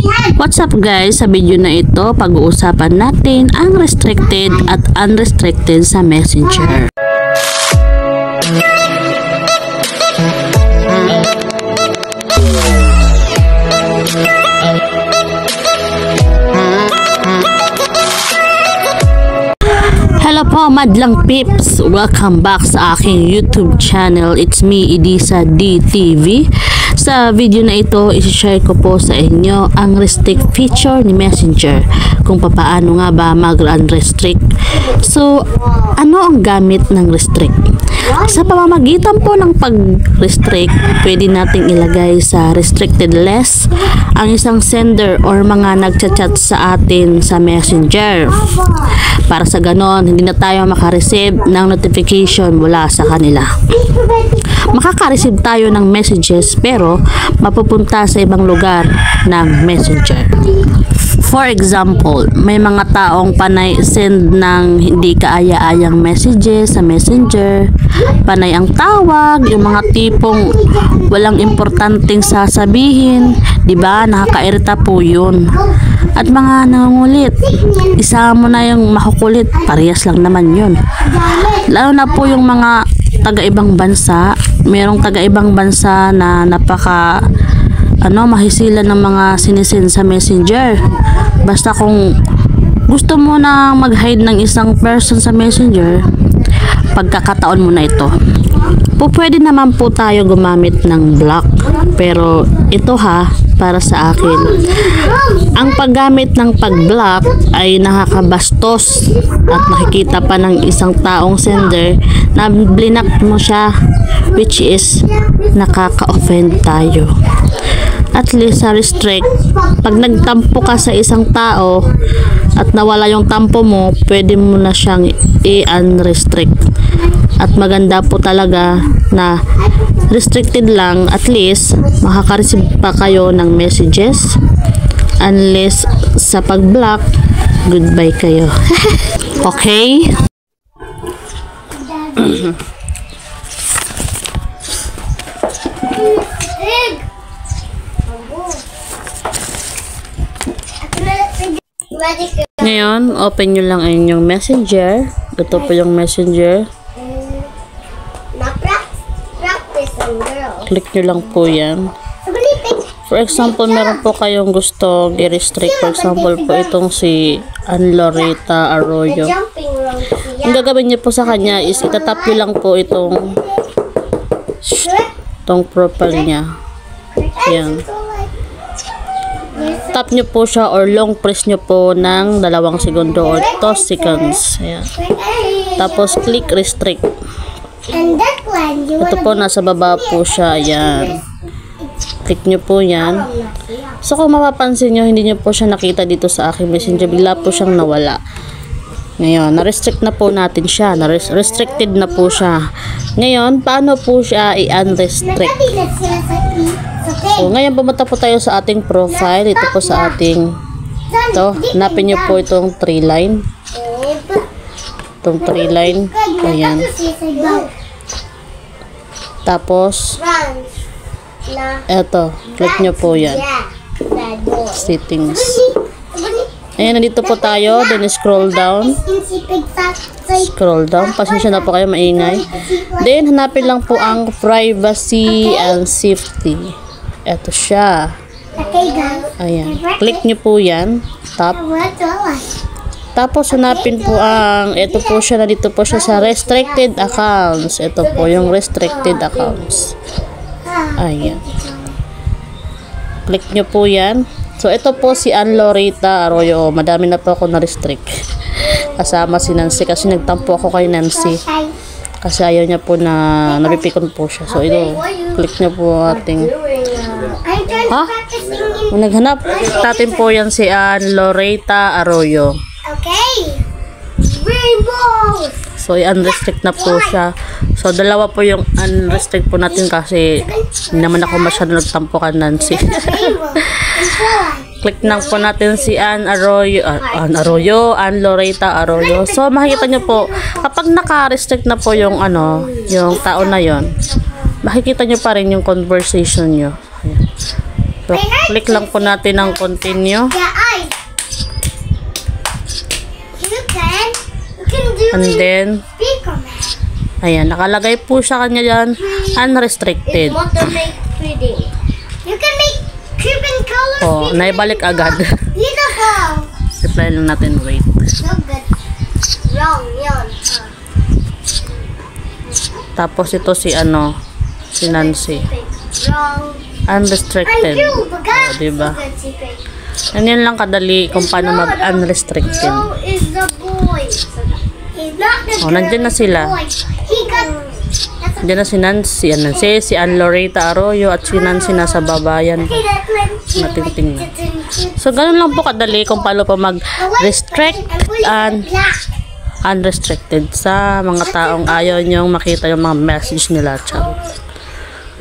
What's up guys, sa video na ito pag-uusapan natin ang restricted at unrestricted sa Messenger. Hello po madlang peeps, welcome back sa aking YouTube channel. It's me, Idisa DTV. Sa video na ito, isi-share ko po sa inyo ang restrict feature ni Messenger, kung paano nga ba mag-unrestrict. So, ano ang gamit ng restrict? Sa pamamagitan po ng pag-restrict, pwede nating ilagay sa restricted list ang isang sender or mga nagchat-chat sa atin sa Messenger. Para sa ganon, hindi na tayo makareceive ng notification mula sa kanila. Makaka-receive tayo ng messages pero mapupunta sa ibang lugar ng Messenger. For example, may mga taong panay send ng hindi kaaya-ayang messages sa Messenger, panay ang tawag, yung mga tipong walang importanteng sasabihin, 'di ba? Nakakairita po 'yun. At mga nangungulit, isa mo na yung makukulit, parehas lang naman 'yun. Lalo na po yung mga taga-ibang bansa, merong taga-ibang bansa na napaka mahisilan ng mga sinisend sa Messenger. Basta kung gusto mo na mag-hide ng isang person sa Messenger, pagkakataon mo na ito. Pwede naman po tayo gumamit ng block, pero ito para sa akin, ang paggamit ng pag-block ay nakakabastos at nakikita pa ng isang taong sender na blinak mo siya, which is nakaka-offend tayo. At least sa restrict, pag nagtampo ka sa isang tao at nawala yung tampo mo, pwede mo na siyang i-unrestrict. At maganda po talaga na restricted lang, at least makaka-receive pa kayo ng messages. Unless sa pag-block, goodbye kayo. Okay? Ngayon, open nyo lang ang inyong Messenger. Ito po yung Messenger. Click nyo lang po yan. For example, meron po kayong gusto i-restrict. For example po itong si Anlorita Arroyo. Ang gagawin nyo po sa kanya is itatap nyo lang po itong profile niya. Yan. Tap nyo po siya or long press nyo po ng 2 segundo or 2 seconds. Ayan. Tapos click restrict. Ito po nasa baba po siya. Ayan. Click nyo po yan. So kung mapapansin nyo, hindi nyo po siya nakita dito sa aking Messenger. Bigla po siyang nawala. Ngayon, na-restrict na po natin siya. Restricted na po siya. Ngayon, paano po siya i-unrestrict? So, ngayon pumunta po tayo sa ating profile. Ito po sa ating hanapin nyo po itong 3 line. Itong 3 line. Ayan. Tapos eto, click nyo po yan. Settings. Ayan, nandito po tayo. Then scroll down. Scroll down. Pasensya na po kayo, maingay. Then hanapin lang po ang privacy and safety. Ito siya. Ayan. Click nyo po yan. Tap. Tapos hanapin po ang, ito po siya, nandito po siya sa restricted accounts. Ito po yung restricted accounts. Ayan. Click nyo po yan. So ito po si Anlorita Arroyo. Madami na po ako na-restrict. Kasama si Nancy kasi nagtampo ako kay Nancy. Kasi ayaw niya po na napipikon po siya. So ito, click nyo po ating naghanap natin po yan si Anlorita Arroyo. Okay. Rainbows. So i-unrestrict na po siya. So dalawa po yung unrestrict po natin kasi hindi naman ako masyado nagtampo kay Nancy. Click na po natin si Anlorita Arroyo. So makikita nyo po, kapag naka-restrict na po yung yung tao na yon, makikita nyo pa rin yung conversation nyo. Ayan. So, click lang po natin ang continue. Yeah, you can do And it. then, Speaker man. ayan, nakalagay po sa kanya dyan, unrestricted. It's what to make pretty. You can make creeping colors. Oh, naibalik agad. Beautiful. Reply lang natin, wait. So good. Wrong, yun. Tapos ito si Nancy. Wrong. Unrestricted. Oh, diba? Ganyan lang kadali kung paano mag-unrestricted. Girl is the boy. He's not the Oh, girl. nandyan na sila. Boy. He got. That's a Diyan na si Nancy, si Ann Loretta Arroyo at si Nancy nasa babayan. okay, that's when Natingting na. So, ganun lang po kadali kung paano po mag-restrict and unrestricted sa mga taong ayaw nyong makita yung mga message nila. Ciao.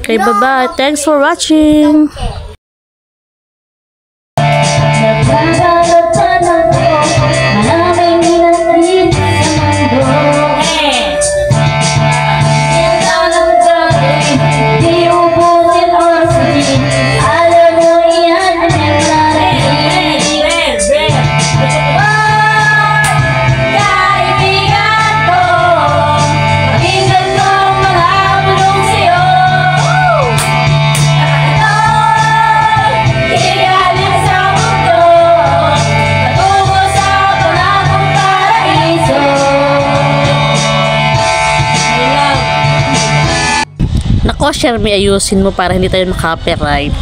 Okay, bye-bye. Thanks for watching. Okay. Nako, Shermy, ayusin mo para hindi tayo makapiright.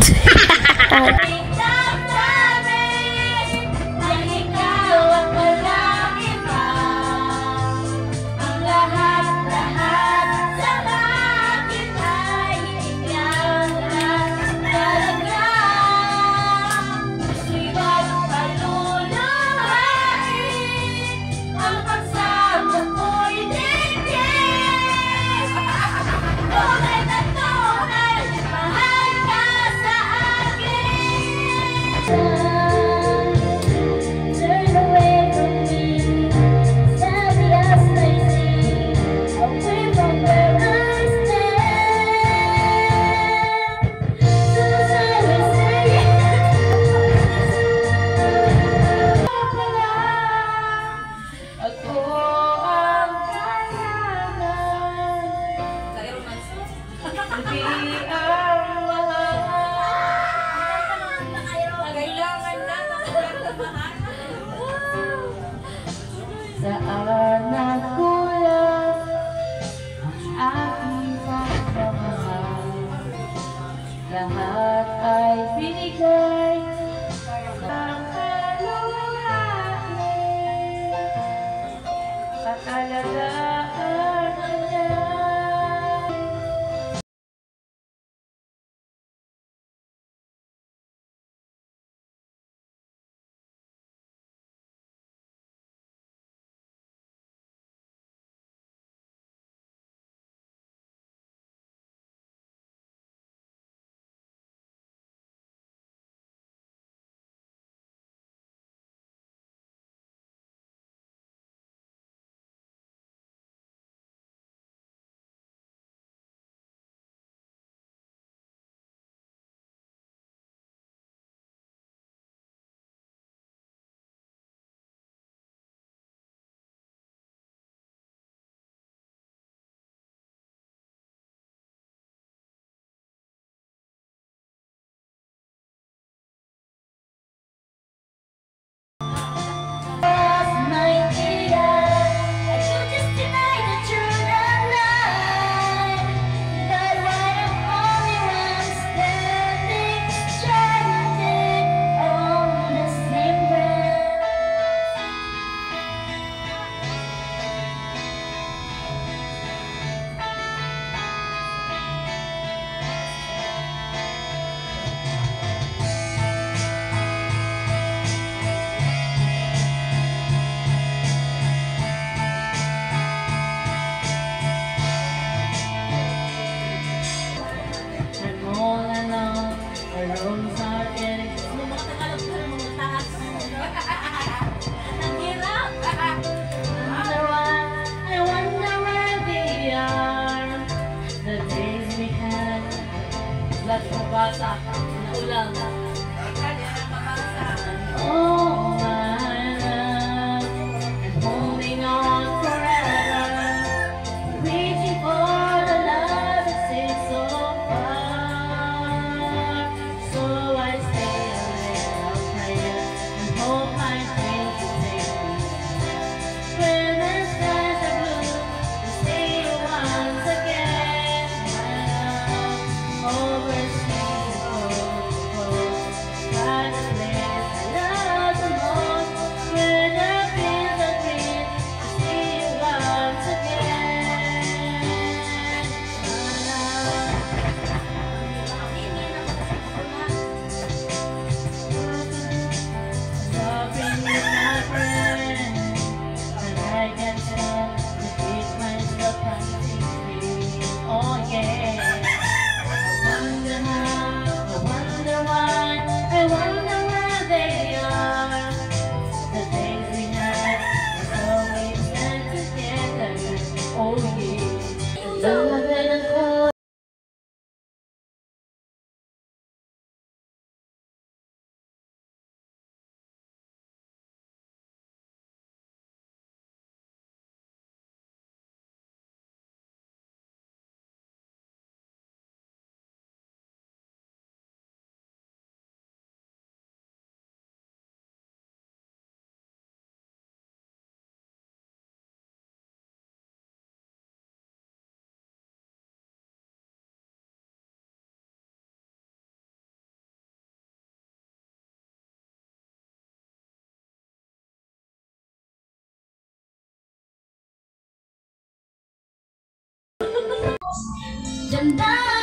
Ganda